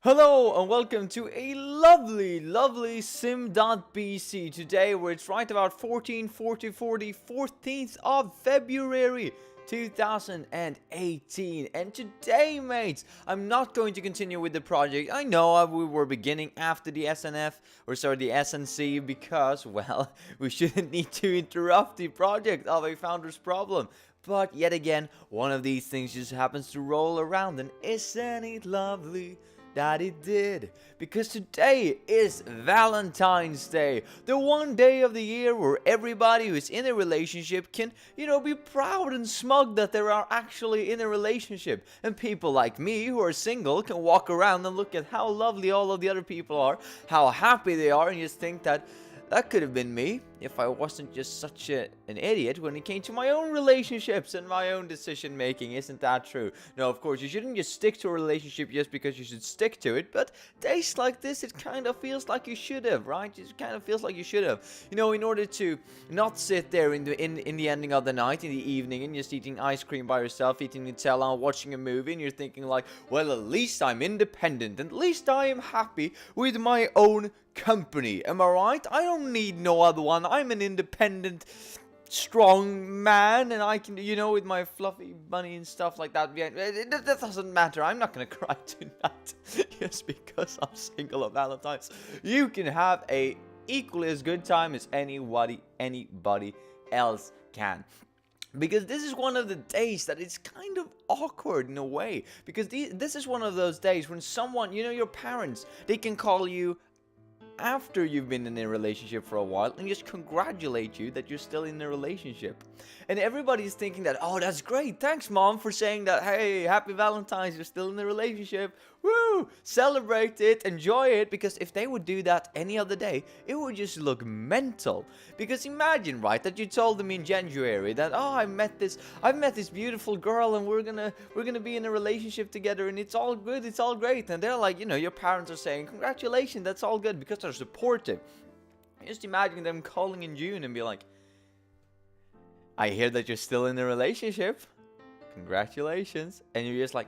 Hello and welcome to a lovely sim.bc today where it's right about 14th of February 2018. And today, mates, I'm not going to continue with the project. I know we were beginning after the the SNC, because, well, we shouldn't need to interrupt the project of a founder's problem. But yet again, one of these things just happens to roll around, and isn't it lovely that it did? Because today is Valentine's Day, the one day of the year where everybody who's in a relationship can, be proud and smug that they are actually in a relationship. And people like me who are single can walk around and look at how lovely all of the other people are, how happy they are, and just think that could have been me if I wasn't just such an idiot when it came to my own relationships and my own decision making. Isn't that true? No, of course, you shouldn't just stick to a relationship just because you should stick to it, but days like this, it kind of feels like you should have, right? It kind of feels like you should have. In order to not sit there in the ending of the night, in the evening, and just eating ice cream by yourself, eating Nutella, watching a movie, and you're thinking like, well, at least I'm independent, at least I am happy with my own company. Am I right? I don't need no other one. I'm an independent, strong man, and I can, with my fluffy bunny and stuff like that. That doesn't matter. I'm not gonna cry tonight just because I'm single on Valentine's. You can have a equally as good time as anybody else can. Because this is one of the days that it's kind of awkward in a way. Because this is one of those days when someone, your parents, they can call you after you've been in a relationship for a while and just congratulate you that you're still in a relationship. And everybody's thinking that, oh, that's great, thanks mom for saying that, hey, happy Valentine's, you're still in a relationship, woo, celebrate it, enjoy it. Because if they would do that any other day, it would just look mental. Because imagine, right, that you told them in January that, oh, I've met this beautiful girl and we're gonna be in a relationship together and it's all good, it's all great. And they're like, your parents are saying congratulations, that's all good, because they're supportive. Just imagine them calling in June and be like, I hear that you're still in a relationship, congratulations. And you're just like,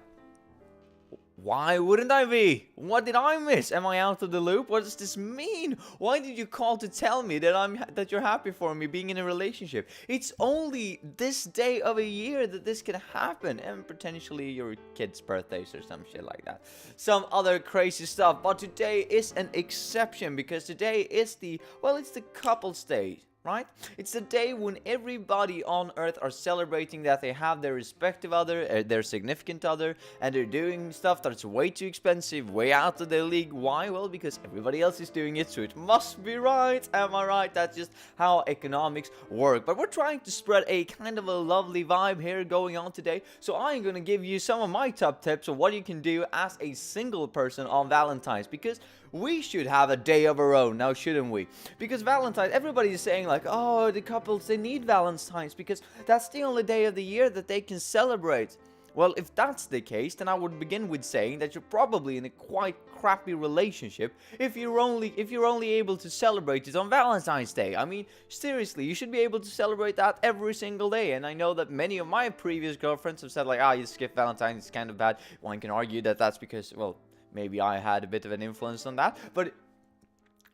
why wouldn't I be? What did I miss? Am I out of the loop? What does this mean? Why did you call to tell me that you're happy for me being in a relationship? It's only this day of a year that this can happen, and potentially your kids' birthdays or some shit like that. Some other crazy stuff. But today is an exception, because today is it's the couple's day. Right? It's the day when everybody on earth are celebrating that they have their respective other, their significant other, and they're doing stuff that's way too expensive, way out of their league. Why? Well, because everybody else is doing it, so it must be right. Am I right? That's just how economics work. But we're trying to spread a kind of a lovely vibe here going on today, so I'm going to give you some of my top tips of what you can do as a single person on Valentine's, because we should have a day of our own now, shouldn't we? Because Valentine's, everybody is saying like, oh, the couples, they need Valentine's because that's the only day of the year that they can celebrate. Well, if that's the case, then I would begin with saying that you're probably in a quite crappy relationship if you're only able to celebrate it on Valentine's Day. I mean, seriously, you should be able to celebrate that every single day. And I know that many of my previous girlfriends have said like, you skip Valentine's, it's kind of bad. One can argue that that's because, well, maybe I had a bit of an influence on that, but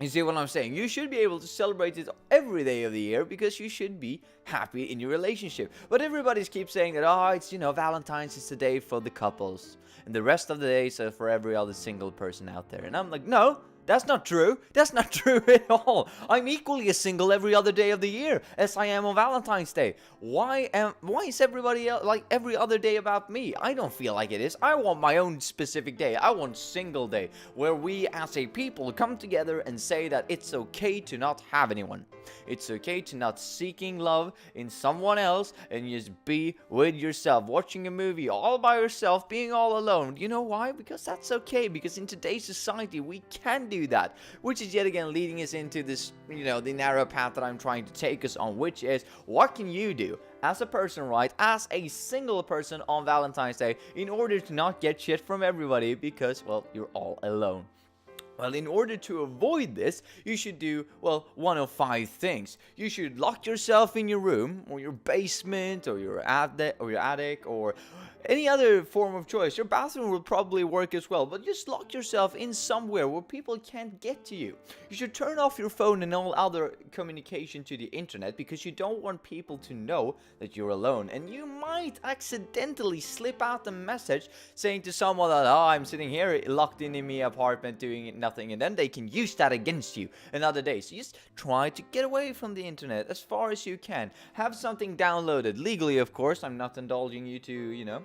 you see what I'm saying? You should be able to celebrate it every day of the year because you should be happy in your relationship. But everybody keeps saying that, it's, Valentine's is the day for the couples, and the rest of the days are for every other single person out there. And I'm like, no, that's not true. That's not true at all. I'm equally as single every other day of the year as I am on Valentine's Day. Why is everybody else, like every other day, about me? I don't feel like it is. I want my own specific day. I want single day where we as a people come together and say that it's okay to not have anyone. It's okay to not seeking love in someone else and just be with yourself, watching a movie all by yourself, being all alone. You know why? Because that's okay. Because in today's society, we can do that, which is yet again leading us into this, the narrow path that I'm trying to take us on, which is, what can you do as a person, right, as a single person on Valentine's Day in order to not get shit from everybody because, well, you're all alone? Well, in order to avoid this, you should do, one of 5 things. You should lock yourself in your room, or your basement, or your attic, or Any other form of choice, your bathroom will probably work as well, but just lock yourself in somewhere where people can't get to you. You should turn off your phone and all other communication to the internet because you don't want people to know that you're alone. And you might accidentally slip out a message saying to someone that, oh, I'm sitting here locked in my apartment doing nothing, and then they can use that against you another day. So just try to get away from the internet as far as you can. Have something downloaded, legally of course. I'm not indulging you to,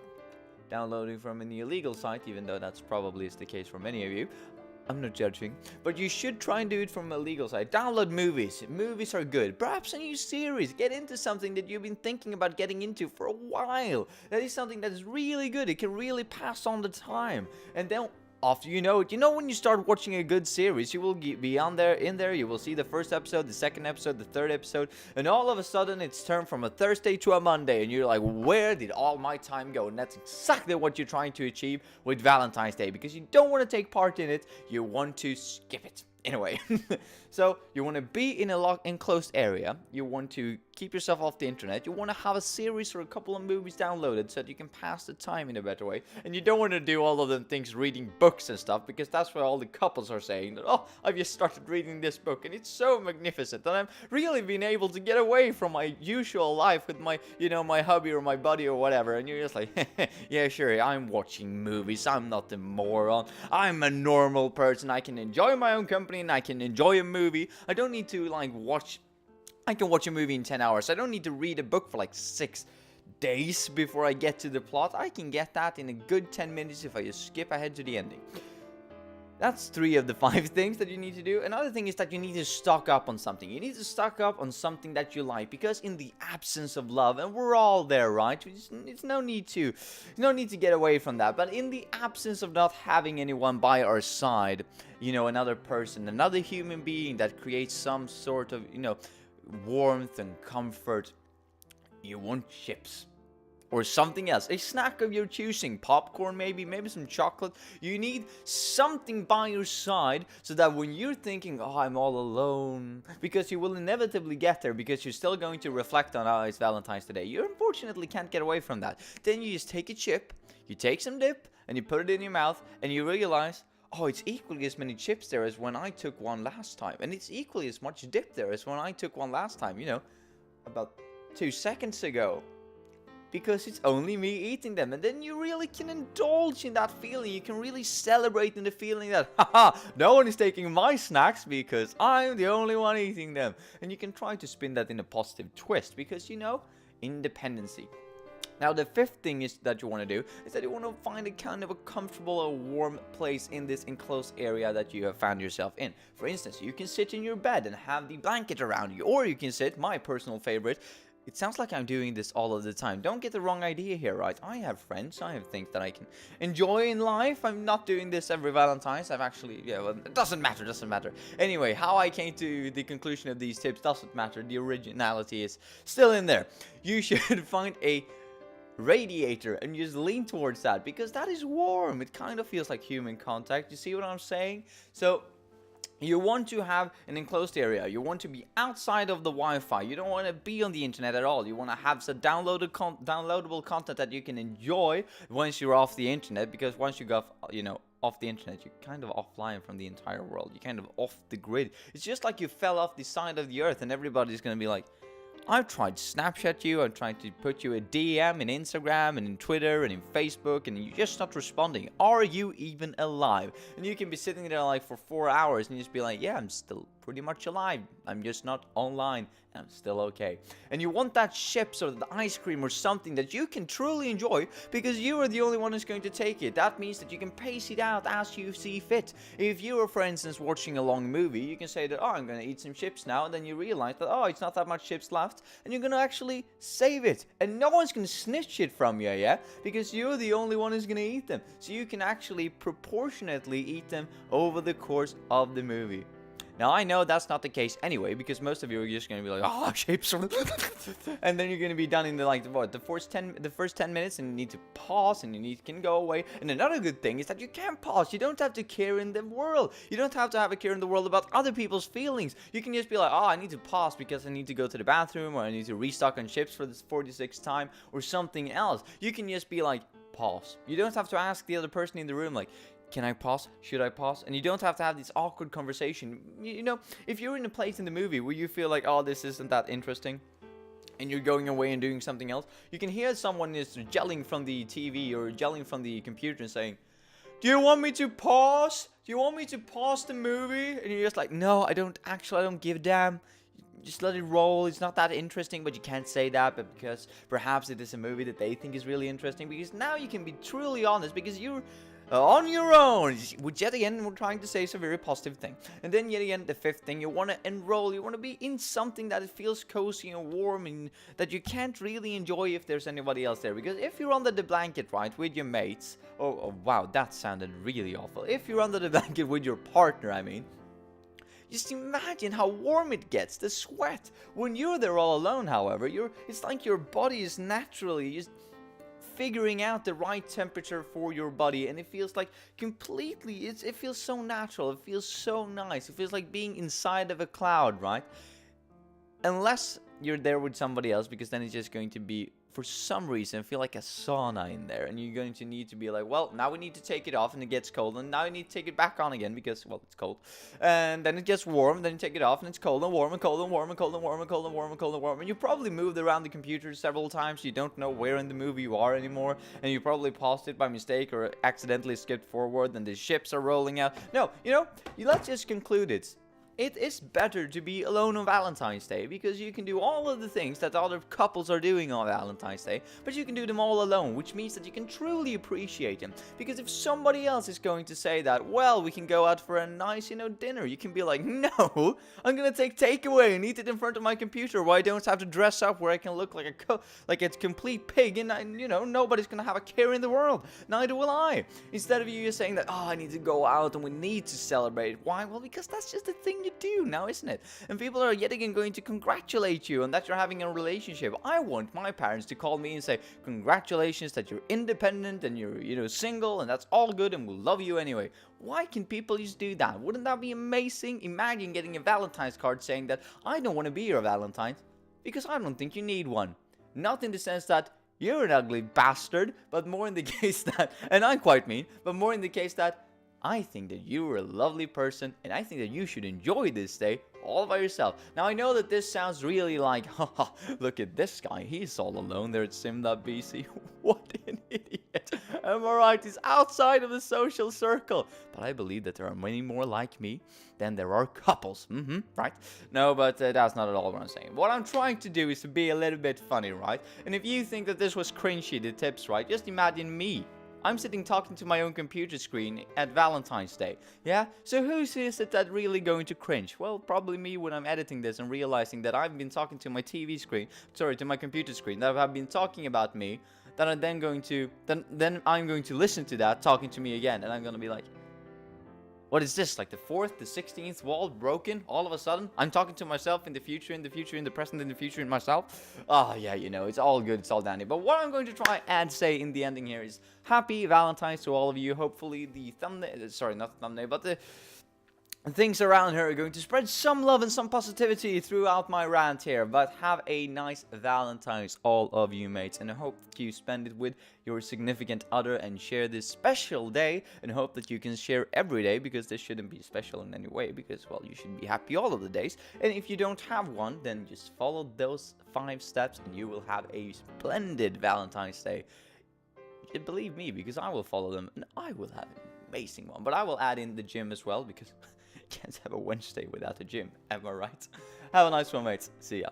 downloading from an illegal site, even though that's probably is the case for many of you. I'm not judging, but you should try and do it from a legal site. Download movies. Movies are good. Perhaps a new series. Get into something that you've been thinking about getting into for a while. That is something that is really good. It can really pass on the time. And then after you know it, when you start watching a good series, you will be in there, you will see the first episode, the second episode, the third episode, and all of a sudden it's turned from a Thursday to a Monday, and you're like, where did all my time go? And that's exactly what you're trying to achieve with Valentine's Day, because you don't want to take part in it, you want to skip it. Anyway, so you want to be in a enclosed area, you want to keep yourself off the internet, you want to have a series or a couple of movies downloaded so that you can pass the time in a better way, and you don't want to do all of them things reading books and stuff, because that's what all the couples are saying, that, oh, I've just started reading this book and it's so magnificent, and I'm really being able to get away from my usual life with my, my hubby or my buddy or whatever, and you're just like, yeah, sure, I'm watching movies, I'm not a moron, I'm a normal person, I can enjoy my own company, and I can enjoy a movie. I don't need to I can watch a movie in 10 hours. I don't need to read a book for like 6 days before I get to the plot. I can get that in a good 10 minutes if I just skip ahead to the ending. That's 3 of the 5 things that you need to do. Another thing is that you need to stock up on something. You need to stock up on something that you like, because in the absence of love, and we're all there, right? It's no need to get away from that. But in the absence of not having anyone by our side, another person, another human being that creates some sort of, warmth and comfort, you want chips. Or something else, a snack of your choosing, popcorn maybe some chocolate. You need something by your side so that when you're thinking, oh, I'm all alone, because you will inevitably get there, because you're still going to reflect on, oh, it's Valentine's today. You unfortunately can't get away from that. Then you just take a chip, you take some dip, and you put it in your mouth, and you realize, oh, it's equally as many chips there as when I took one last time. And it's equally as much dip there as when I took one last time, about 2 seconds ago. Because it's only me eating them, and then you really can indulge in that feeling. You can really celebrate in the feeling that, haha, no one is taking my snacks because I'm the only one eating them. And you can try to spin that in a positive twist, because, independency. Now, the 5th thing that you want to do is that you want to find a kind of a comfortable or warm place in this enclosed area that you have found yourself in. For instance, you can sit in your bed and have the blanket around you, or you can sit, my personal favorite. It sounds like I'm doing this all of the time. Don't get the wrong idea here, right? I have friends. I have things that I can enjoy in life. I'm not doing this every Valentine's. I've actually, it doesn't matter. Anyway, how I came to the conclusion of these tips doesn't matter. The originality is still in there. You should find a radiator and just lean towards that, because that is warm. It kind of feels like human contact. You see what I'm saying? So you want to have an enclosed area. You want to be outside of the Wi-Fi. You don't want to be on the internet at all. You want to have some downloadable content that you can enjoy once you're off the internet, because once you go off the internet, you're kind of offline from the entire world. You're kind of off the grid. It's just like you fell off the side of the earth, and everybody's going to be like, I've tried to Snapchat you, I've tried to put you a DM in Instagram and in Twitter and in Facebook, and you're just not responding. Are you even alive? And you can be sitting there like for 4 hours and you just be like, yeah, I'm still pretty much alive. I'm just not online. I'm still okay. And you want that chips or the ice cream or something that you can truly enjoy, because you are the only one who's going to take it. That means that you can pace it out as you see fit. If you are, for instance, watching a long movie, you can say that, oh, I'm going to eat some chips now, and then you realize that, oh, it's not that much chips left, and you're going to actually save it. And no one's going to snitch it from you, yeah? Because you're the only one who's going to eat them. So you can actually proportionately eat them over the course of the movie. Now, I know that's not the case anyway, because most of you are just going to be like, oh, shapes. And then you're going to be done in the first 10 minutes, and you need to pause, and you can go away. And another good thing is that you can pause. You don't have to care in the world. You don't have to have a care in the world about other people's feelings. You can just be like, oh, I need to pause because I need to go to the bathroom, or I need to restock on chips for this 46th time, or something else. You can just be like, pause. You don't have to ask the other person in the room, like, can I pause? Should I pause? And you don't have to have this awkward conversation. You know, if you're in a place in the movie where you feel like, oh, this isn't that interesting, and you're going away and doing something else, you can hear someone is yelling from the TV or yelling from the computer and saying, do you want me to pause? Do you want me to pause the movie? And you're just like, no, I don't give a damn. Just let it roll. It's not that interesting, but you can't say that, but because perhaps it is a movie that they think is really interesting, because now you can be truly honest, because you're on your own. Which yet again, we're trying to say is a very positive thing. And then yet again, the fifth thing, you want to enroll, you want to be in something that it feels cozy and warm, and that you can't really enjoy if there's anybody else there. Because if you're under the blanket, right, with your mates, oh wow, that sounded really awful. If you're under the blanket with your partner, I mean, just imagine how warm it gets, the sweat. When you're there all alone, however, it's like your body is naturally just figuring out the right temperature for your body, and it feels like completely, it feels so natural, it feels so nice, it feels like being inside of a cloud, right? Unless you're there with somebody else, because then it's just going to be, for some reason, feel like a sauna in there, and you're going to need to be like, well, now we need to take it off, and it gets cold, and now you need to take it back on again, because, well, it's cold, and then it gets warm, then you take it off, and it's cold and warm and cold and warm and cold and warm and cold and warm and cold and warm, and you probably moved around the computer several times, you don't know where in the movie you are anymore, and you probably paused it by mistake or accidentally skipped forward, and the ships are rolling out. No, you know, let's just conclude it. It is better to be alone on Valentine's Day, because you can do all of the things that other couples are doing on Valentine's Day, but you can do them all alone, which means that you can truly appreciate them. Because if somebody else is going to say that, well, we can go out for a nice, dinner, you can be like, no, I'm gonna take takeaway and eat it in front of my computer, where I don't have to dress up, where I can look like a complete pig, and nobody's gonna have a care in the world. Neither will I. Instead of you just saying that, oh, I need to go out and we need to celebrate. Why? Well, because that's just the thing you do now, isn't it? And people are yet again going to congratulate you on that you're having a relationship. I want my parents to call me and say, congratulations that you're independent and you're single, and that's all good, and we'll love you anyway. Why can people just do that? Wouldn't that be amazing? Imagine getting a Valentine's card saying that I don't want to be your Valentine because I don't think you need one. Not in the sense that you're an ugly bastard, but more in the case that, and I'm quite mean, but more in the case that I think that you are a lovely person, and I think that you should enjoy this day all by yourself. Now, I know that this sounds really like, haha, look at this guy, he's all alone there at sim.bc. What an idiot. Am I right? He's outside of the social circle. But I believe that there are many more like me than there are couples. Right? No, but that's not at all what I'm saying. What I'm trying to do is to be a little bit funny, right? And if you think that this was cringy, the tips, right? Just imagine me. I'm sitting talking to my own computer screen at Valentine's Day, yeah? So who's is it that really going to cringe? Well, probably me when I'm editing this and realizing that I've been talking to my TV screen, to my computer screen, that I've been talking about me, that I'm then going to, then I'm going to listen to that talking to me again, and I'm going to be like, what is this, like the 4th, the 16th wall broken all of a sudden? I'm talking to myself in the future, in the future, in the present, in the future, in myself. Oh, yeah, it's all good, it's all dandy. But what I'm going to try and say in the ending here is happy Valentine's to all of you. Hopefully the thumbnail, sorry, not the thumbnail, but the things around here are going to spread some love and some positivity throughout my rant here. But have a nice Valentine's, all of you mates, and I hope that you spend it with your significant other and share this special day, and hope that you can share every day, because this shouldn't be special in any way, because, well, you should be happy all of the days. And if you don't have one, then just follow those 5 steps and you will have a splendid Valentine's Day. Believe me, because I will follow them and I will have an amazing one. But I will add in the gym as well, because can't have a Wednesday without a gym, am I right? Have a nice one, mates. See ya.